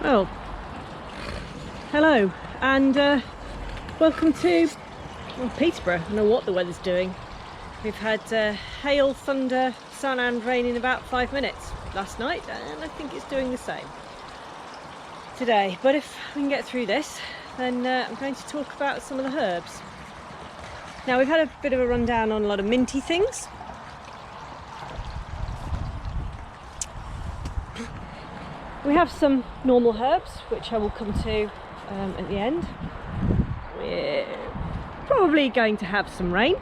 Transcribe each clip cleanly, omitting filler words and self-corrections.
Well, hello and welcome to Peterborough. I don't know what the weather's doing. We've had hail, thunder, sun and rain in about 5 minutes last night, and I think it's doing the same today. But if we can get through this, then I'm going to talk about some of the herbs. Now, we've had a bit of a rundown on a lot of minty things. We have some normal herbs, which I will come to at the end. We're probably going to have some rain,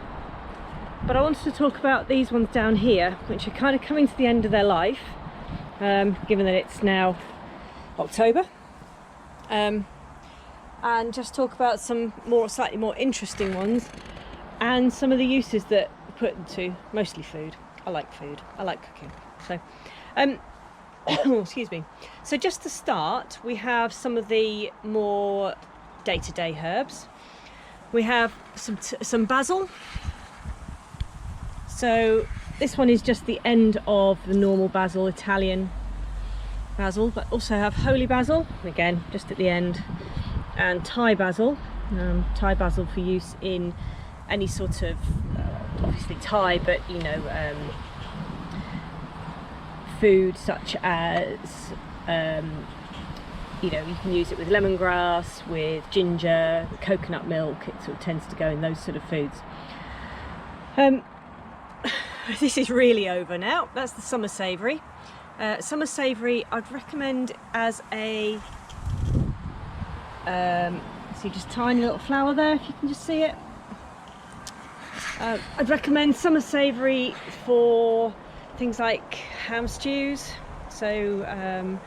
but I wanted to talk about these ones down here, which are kind of coming to the end of their life, given that it's now October, and just talk about some slightly more interesting ones and some of the uses that we put into mostly food. I like food, I like cooking. So excuse me. So just to start, we have some of the more day-to-day herbs. We have some basil. So this one is just the end of the normal basil, Italian basil, but also have holy basil, again just at the end, and Thai basil. Thai basil for use in any sort of, obviously Thai, but you know, food such as, you know, you can use it with lemongrass, with ginger, coconut milk. It sort of tends to go in those sort of foods. This is really over now. That's the summer savoury. Summer savoury I'd recommend as a, see just tiny little flower there, if you can just see it. I'd recommend summer savoury for things like ham stews. So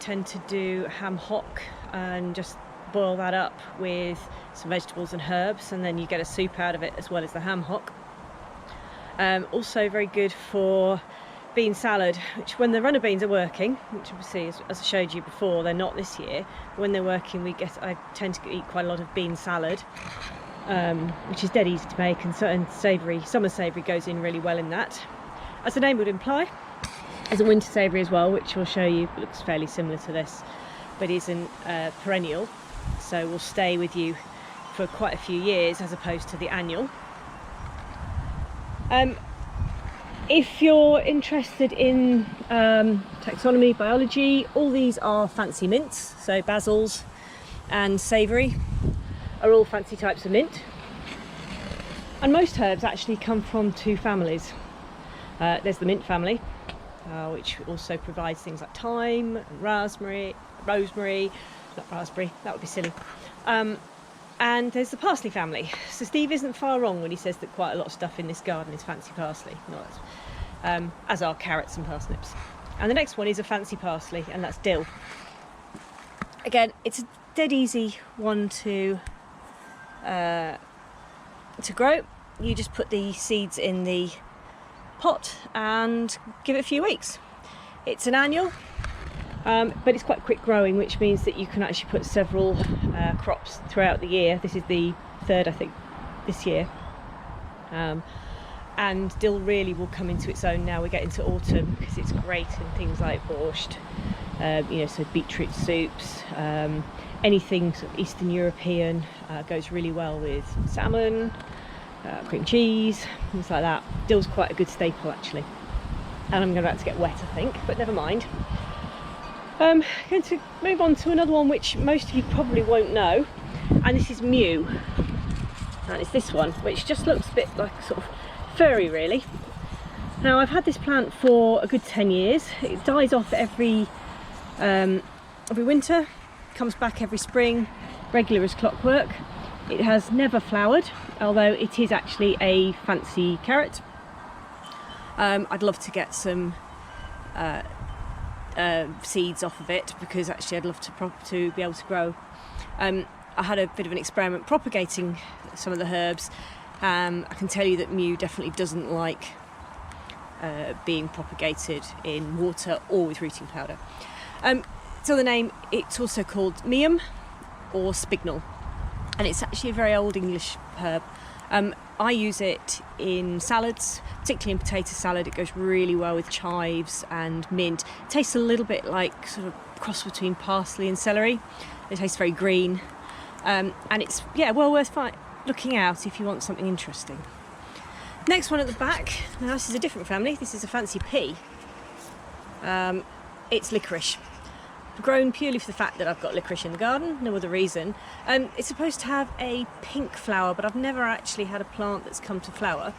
tend to do ham hock and just boil that up with some vegetables and herbs, and then you get a soup out of it as well as the ham hock. Also very good for bean salad, which when the runner beans are working, which obviously as I showed you before, they're not this year. When they're working, I tend to eat quite a lot of bean salad, which is dead easy to make, and savoury, summer savoury goes in really well in that. As the name would imply, as a winter savoury as well, which we'll show you, looks fairly similar to this, but isn't perennial, so will stay with you for quite a few years as opposed to the annual. If you're interested in taxonomy, biology, all these are fancy mints. So basils and savoury are all fancy types of mint. And most herbs actually come from two families. There's the mint family, which also provides things like thyme, and rosemary, not raspberry, that would be silly. And there's the parsley family. So Steve isn't far wrong when he says that quite a lot of stuff in this garden is fancy parsley, as are carrots and parsnips. And the next one is a fancy parsley, and that's dill. Again, it's a dead easy one to grow. You just put the seeds in the pot and give it a few weeks. It's an annual, but it's quite quick growing, which means that you can actually put several crops throughout the year. This is the third, I think, this year. And dill really will come into its own now we get into autumn, because it's great in things like borscht, you know, so beetroot soups, anything sort of Eastern European, goes really well with salmon, cream cheese, things like that. Dill's quite a good staple actually. And I'm about to get wet, I think, but never mind. I'm going to move on to another one which most of you probably won't know, and this is Mew. And it's this one, which just looks a bit like sort of furry really. Now, I've had this plant for a good 10 years. It dies off every winter, comes back every spring, regular as clockwork. It has never flowered, although it is actually a fancy carrot. I'd love to get some seeds off of it, because actually I'd love to be able to grow. I had a bit of an experiment propagating some of the herbs. I can tell you that Mew definitely doesn't like being propagated in water or with rooting powder. So the name, it's also called Meum or Spignal, and it's actually a very old English herb. I use it in salads, particularly in potato salad. It goes really well with chives and mint. It tastes a little bit like sort of cross between parsley and celery. It tastes very green, and it's well worth looking out if you want something interesting. Next one at the back. Now this is a different family. This is a fancy pea. It's licorice. Grown purely for the fact that I've got licorice in the garden, no other reason. It's supposed to have a pink flower, but I've never actually had a plant that's come to flower.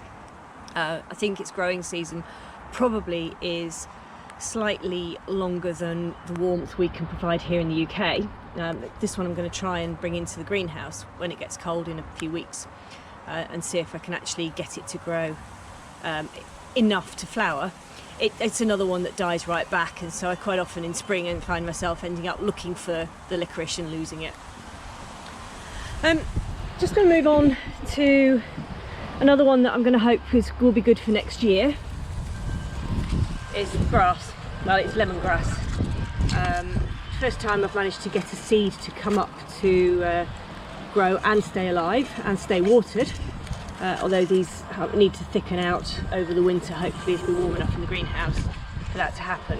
I think its growing season probably is slightly longer than the warmth we can provide here in the UK. This one I'm going to try and bring into the greenhouse when it gets cold in a few weeks, and see if I can actually get it to grow enough to flower. It's another one that dies right back, and so I quite often in spring and find myself ending up looking for the licorice and losing it. Just going to move on to another one that I'm going to hope will be good for next year. Is grass. Well, it's lemongrass. First time I've managed to get a seed to come up to grow and stay alive and stay watered. Although these need to thicken out over the winter, hopefully it'll be warm enough in the greenhouse for that to happen.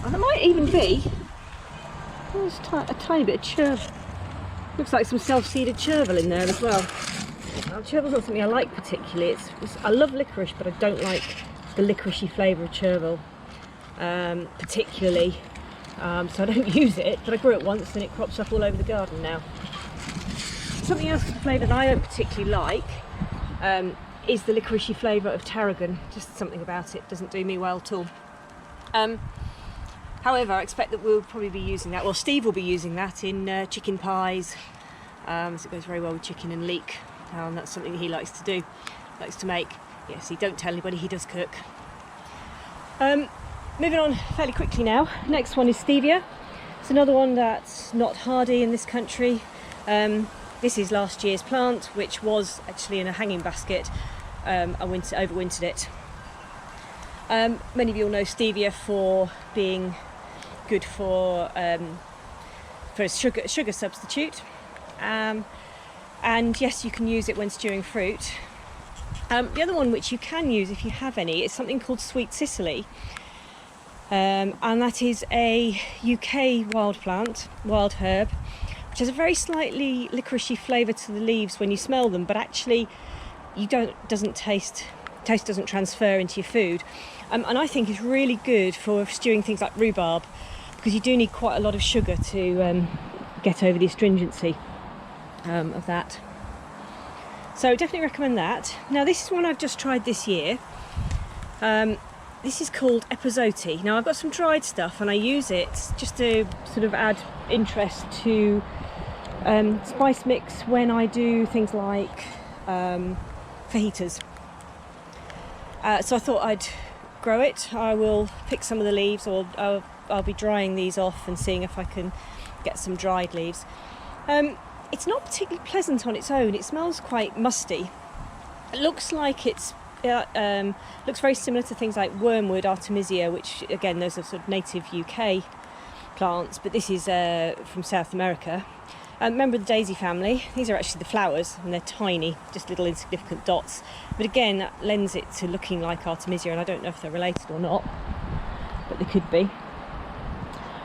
And there might even be a tiny bit of chervil. Looks like some self-seeded chervil in there as well. Chervil's not something I like particularly. I love licorice, but I don't like the licoricey flavour of chervil particularly. So I don't use it, but I grew it once and it crops up all over the garden now. Something else with the flavour that I don't particularly like is the licoricey flavour of tarragon. Just something about it doesn't do me well at all. However, I expect that we'll probably be using that, well, Steve will be using that in chicken pies, as it goes very well with chicken and leek, and that's something he likes to do, likes to make. Yes, he don't tell anybody, he does cook. Moving on fairly quickly now, next one is stevia. It's another one that's not hardy in this country. This is last year's plant, which was actually in a hanging basket. I overwintered it. Many of you will know stevia for being good for a sugar substitute. And yes, you can use it when stewing fruit. The other one which you can use if you have any is something called sweet Sicily. And that is a UK wild herb, which has a very slightly licoricey flavour to the leaves when you smell them, but actually taste doesn't transfer into your food. And I think it's really good for stewing things like rhubarb, because you do need quite a lot of sugar to get over the astringency of that. So definitely recommend that. Now this is one I've just tried this year. This is called epazote. Now I've got some dried stuff and I use it just to sort of add interest to spice mix when I do things like fajitas. So I thought I'd grow it. I will pick some of the leaves, or I'll be drying these off and seeing if I can get some dried leaves. It's not particularly pleasant on its own. It smells quite musty. It looks like looks very similar to things like wormwood, artemisia, which again those are sort of native UK plants, but this is from South America. Member of the daisy family. These are actually the flowers, and they're tiny, just little insignificant dots. But again, that lends it to looking like artemisia, and I don't know if they're related or not, but they could be.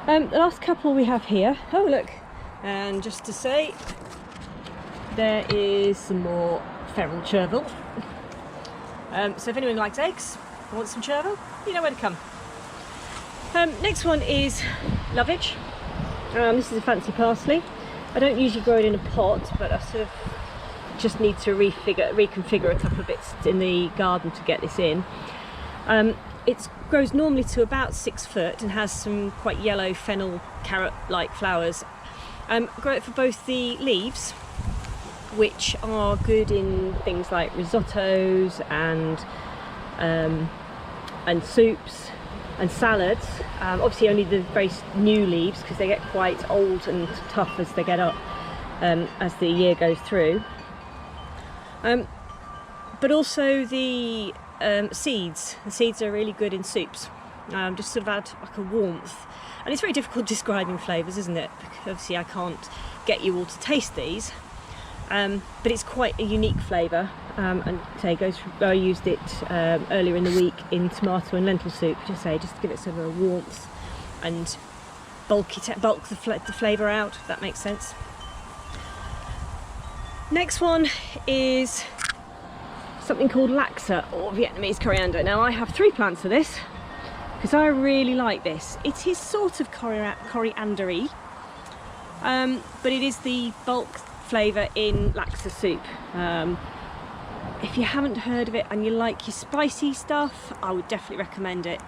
The last couple we have here. Oh look, and just to say, there is some more feral chervil. So if anyone likes eggs or wants some chervil, you know where to come. Next one is lovage. This is a fancy parsley. I don't usually grow it in a pot, but I sort of just need to reconfigure a couple of bits in the garden to get this in. It grows normally to about 6 foot and has some quite yellow fennel carrot-like flowers. Grow it for both the leaves, which are good in things like risottos and soups and salads. Obviously only the very new leaves, because they get quite old and tough as they get up as the year goes through. But also the seeds. The seeds are really good in soups. Just sort of add like a warmth. And it's very difficult describing flavours, isn't it? Because obviously I can't get you all to taste these. but it's quite a unique flavour. And say I used it earlier in the week in tomato and lentil soup, just to give it sort of a warmth and bulk the flavour out, if that makes sense. Next one is something called laksa, or Vietnamese coriander. Now I have 3 plants of this because I really like this. It is sort of coriander-y, but it is the bulk flavour in laksa soup. If you haven't heard of it and you like your spicy stuff, I would definitely recommend it.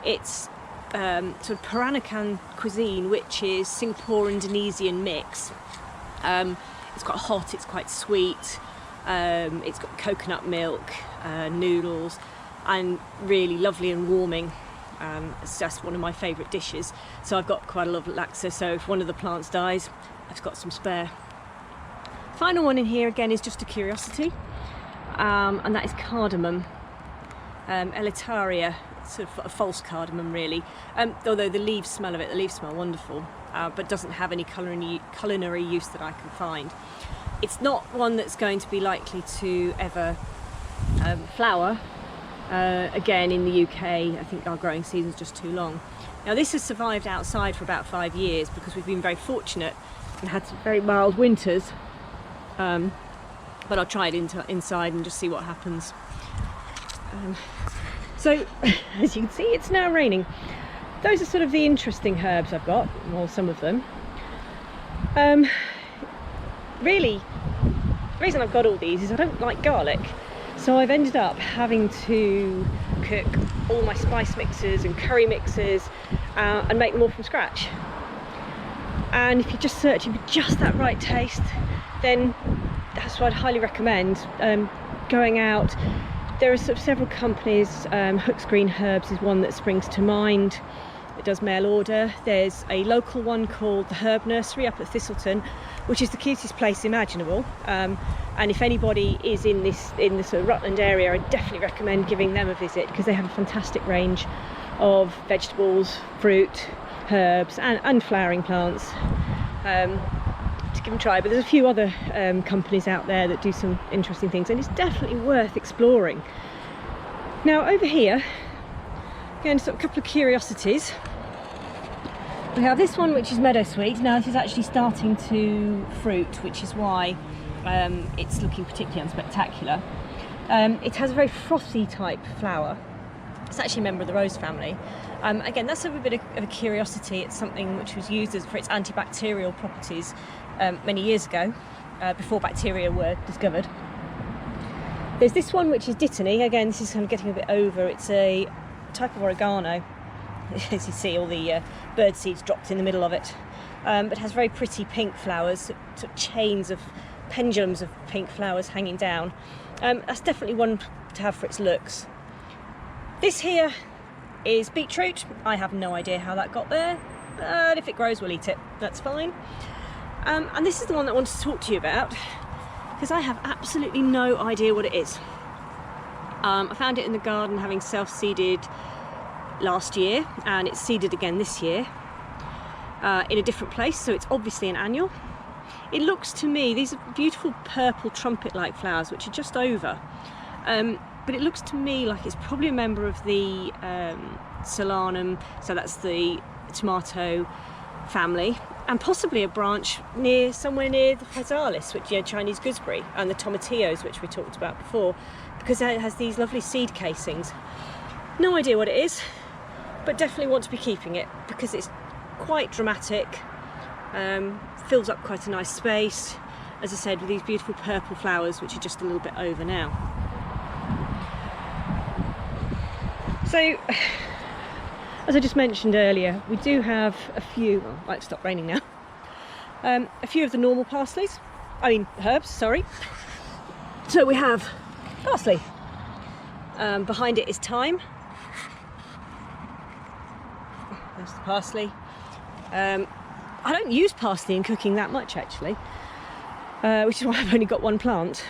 It's sort of Peranakan cuisine, which is Singapore-Indonesian mix. It's quite hot, it's quite sweet, it's got coconut milk, noodles, and really lovely and warming. It's just one of my favourite dishes. So I've got quite a lot of laksa, so if one of the plants dies, I've got some spare. Final one in here again is just a curiosity. And that is cardamom, Elitaria, sort of a false cardamom really, although the leaves smell wonderful, but doesn't have any culinary use that I can find. It's not one that's going to be likely to ever flower again in the UK. I think our growing season's just too long. Now this has survived outside for about 5 years because we've been very fortunate and had some very mild winters. But I'll try it inside and just see what happens. So, as you can see, it's now raining. Those are sort of the interesting herbs I've got, or some of them. Really, the reason I've got all these is I don't like garlic. So I've ended up having to cook all my spice mixes and curry mixes and make them all from scratch. And if you're just searching for just that right taste, then that's what I'd highly recommend. Going out, there are sort of several companies. Hook's Green Herbs is one that springs to mind. It does mail order. There's a local one called the Herb Nursery up at Thistleton, which is the cutest place imaginable. And if anybody is in the sort of Rutland area, I definitely recommend giving them a visit because they have a fantastic range of vegetables, fruit, herbs, and flowering plants. To give them a try, but there's a few other companies out there that do some interesting things, and it's definitely worth exploring. Now over here, again, sort of a couple of curiosities. We have this one, which is meadowsweet. Now this is actually starting to fruit, which is why it's looking particularly unspectacular. It has a very frothy type flower. It's actually a member of the rose family. Again, that's a bit of a curiosity. It's something which was used for its antibacterial properties many years ago, before bacteria were discovered. There's this one which is dittany. Again, this is kind of getting a bit over. It's a type of oregano. As you see, all the bird seeds dropped in the middle of it. But has very pretty pink flowers, sort of chains of pendulums of pink flowers hanging down. That's definitely one to have for its looks. This here is beetroot. I have no idea how that got there, but if it grows, we'll eat it. That's fine. And this is the one that I wanted to talk to you about because I have absolutely no idea what it is. I found it in the garden, having self-seeded last year, and it's seeded again this year in a different place, so it's obviously an annual. It looks to me, these are beautiful purple trumpet-like flowers which are just over, but it looks to me like it's probably a member of the Solanum, so that's the tomato family, and possibly a branch somewhere near the physalis, which Chinese gooseberry, and the tomatillos, which we talked about before, because it has these lovely seed casings. No idea what it is, but definitely want to be keeping it because it's quite dramatic, fills up quite a nice space, as I said, with these beautiful purple flowers which are just a little bit over now. So, as I just mentioned earlier, we do have a few, well, it might stop raining now, a few of the normal herbs, sorry. So we have parsley. Behind it is thyme. There's the parsley. I don't use parsley in cooking that much actually, which is why I've only got one plant.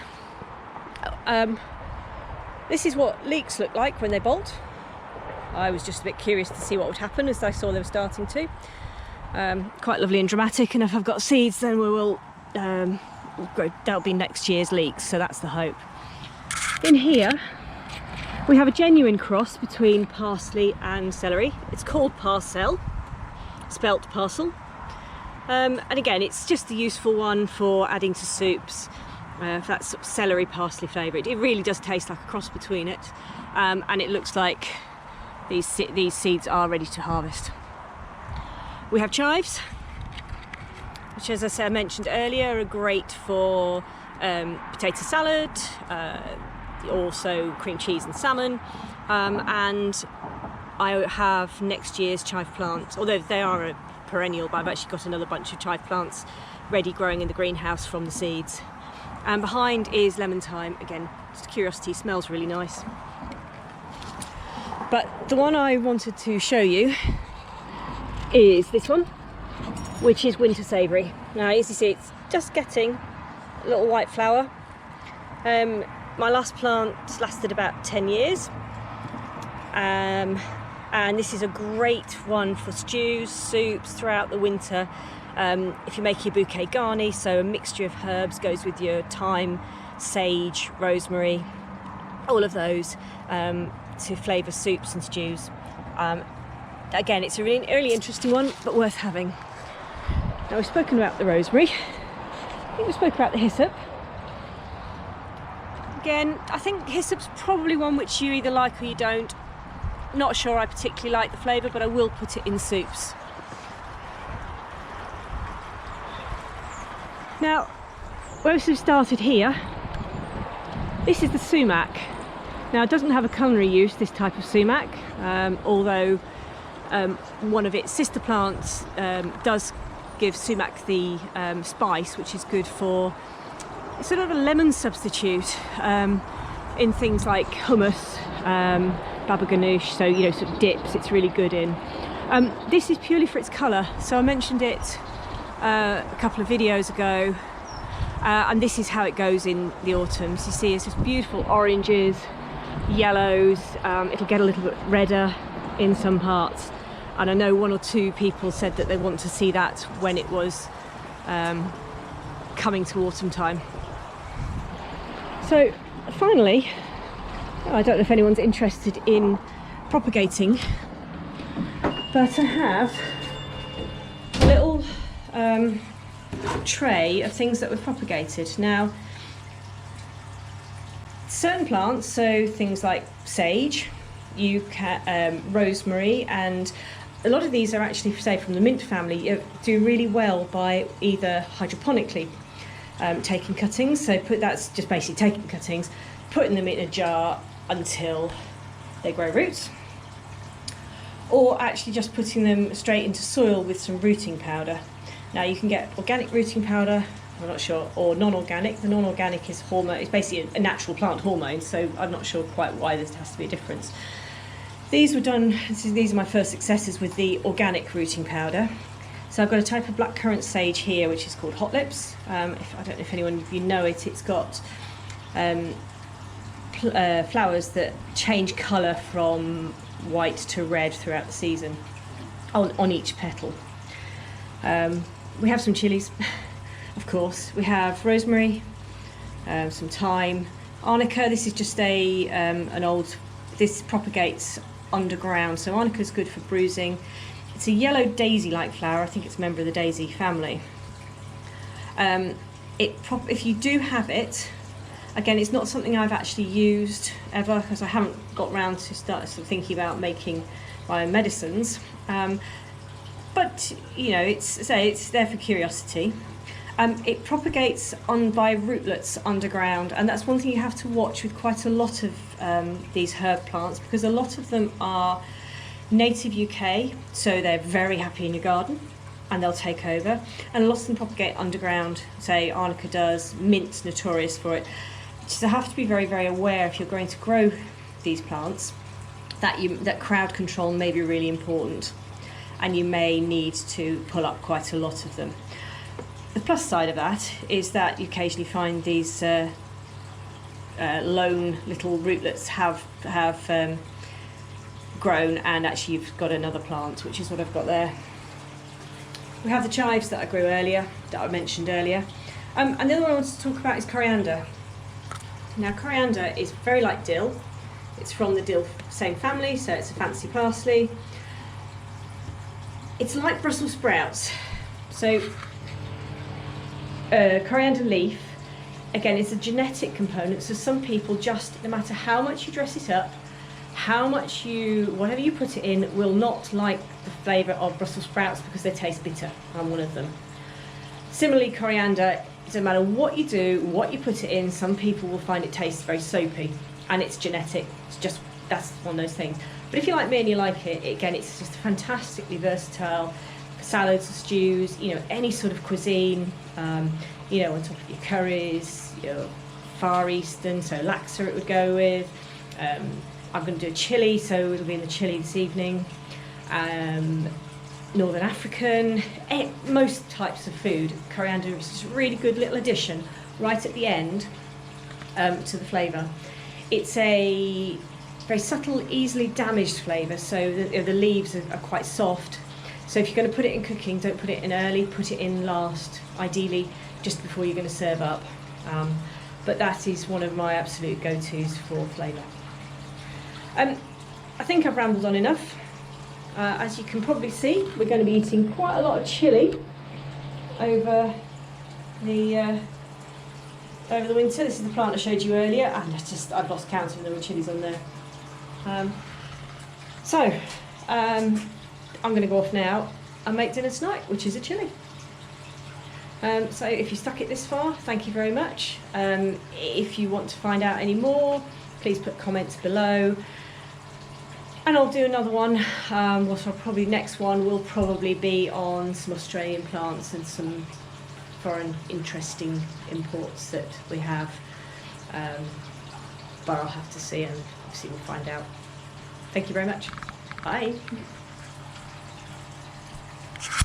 This is what leeks look like when they bolt. I was just a bit curious to see what would happen as I saw they were starting to. Quite lovely and dramatic, and if I've got seeds then we will that'll be next year's leeks, so that's the hope. In here we have a genuine cross between parsley and celery. It's called parcel, spelt parcel. And again, it's just a useful one for adding to soups, for that sort of celery parsley flavour. It really does taste like a cross between it, and it looks like these seeds are ready to harvest. We have chives, which, as I said, I mentioned earlier, are great for potato salad, also cream cheese and salmon, and I have next year's chive plants, although they are a perennial, but I've actually got another bunch of chive plants ready growing in the greenhouse from the seeds. And behind is lemon thyme, again, just a curiosity, smells really nice. But the one I wanted to show you is this one, which is winter savoury. Now, as you see, it's just getting a little white flower. My last plant lasted about 10 years. And this is a great one for stews, soups throughout the winter. If you make your bouquet garni, so a mixture of herbs goes with your thyme, sage, rosemary, all of those to flavour soups and stews. Again, it's a really interesting one, but worth having. Now, we've spoken about the rosemary. I think we spoke about the hyssop. Again, I think hyssop's probably one which you either like or you don't. Not sure I particularly like the flavour, but I will put it in soups. Now, once we've started here, this is the sumac. Now, it doesn't have a culinary use, this type of sumac, although one of its sister plants does give sumac the spice, which is good for sort of a lemon substitute in things like hummus, baba ganoush, so sort of dips. It's really good in. This is purely for its colour, so I mentioned it a couple of videos ago, and this is how it goes in the autumn. So you see it's just beautiful oranges, yellows, it'll get a little bit redder in some parts, and I know one or two people said that they want to see that when it was coming to autumn time. So finally, I don't know if anyone's interested in propagating, but I have a little tray of things that we've propagated. Now, certain plants, so things like sage, rosemary, and a lot of these are actually, say, from the mint family, do really well by either hydroponically taking cuttings. So that's just basically taking cuttings, putting them in a jar until they grow roots, or actually just putting them straight into soil with some rooting powder. Now, you can get organic rooting powder, I'm not sure, or non-organic. The non-organic is hormone, it's basically a natural plant hormone, so I'm not sure quite why there has to be a difference. These were done, these are my first successes with the organic rooting powder. So I've got a type of blackcurrant sage here, which is called Hot Lips. I don't know if anyone of you know it. It's got flowers that change colour from white to red throughout the season on each petal. We have some chilies, of course. We have rosemary, some thyme, arnica. This is just this propagates underground, so arnica is good for bruising. It's a yellow daisy-like flower. I think it's a member of the daisy family. If you do have it, again, it's not something I've actually used ever because I haven't got round to start thinking about making my own medicines. But it's there for curiosity. It propagates by rootlets underground, and that's one thing you have to watch with quite a lot of these herb plants, because a lot of them are native UK, so they're very happy in your garden and they'll take over, and a lot of them propagate underground. Say arnica does, mint's notorious for it. So you have to be very, very aware if you're going to grow these plants that crowd control may be really important, and you may need to pull up quite a lot of them. The plus side of that is that you occasionally find these lone little rootlets have grown, and actually you've got another plant, which is what I've got there. We have the chives that I grew earlier, that I mentioned earlier. And the other one I wanted to talk about is coriander. Now, coriander is very like dill. It's from the dill same family, so it's a fancy parsley. It's like Brussels sprouts. So, coriander leaf, again, it's a genetic component. So some people just, no matter how much you dress it up, whatever you put it in, will not like the flavour of Brussels sprouts because they taste bitter. I'm one of them. Similarly, coriander, it doesn't matter what you do, what you put it in, some people will find it tastes very soapy, and it's genetic. That's one of those things. But if you like me and you like it, again, it's just fantastically versatile for salads, stews, any sort of cuisine, on top of your curries, your Far Eastern, so laksa it would go with. I'm going to do a chili, so it'll be in the chili this evening. Northern African, most types of food. Coriander is just a really good little addition right at the end to the flavour. It's a very subtle, easily damaged flavour, so the leaves are quite soft. So if you're going to put it in cooking, don't put it in early, put it in last, ideally just before you're going to serve up. But that is one of my absolute go-tos for flavour. I think I've rambled on enough. As you can probably see, we're going to be eating quite a lot of chilli over the winter. This is the plant I showed you earlier, and I've lost count of the number of chillies on there. I'm going to go off now and make dinner tonight, which is a chilli. So if you stuck it this far, thank you very much. If you want to find out any more, please put comments below. And I'll do another one. Next one will probably be on some Australian plants and some foreign interesting imports that we have. But I'll have to see, and obviously we'll find out. Thank you very much. Bye.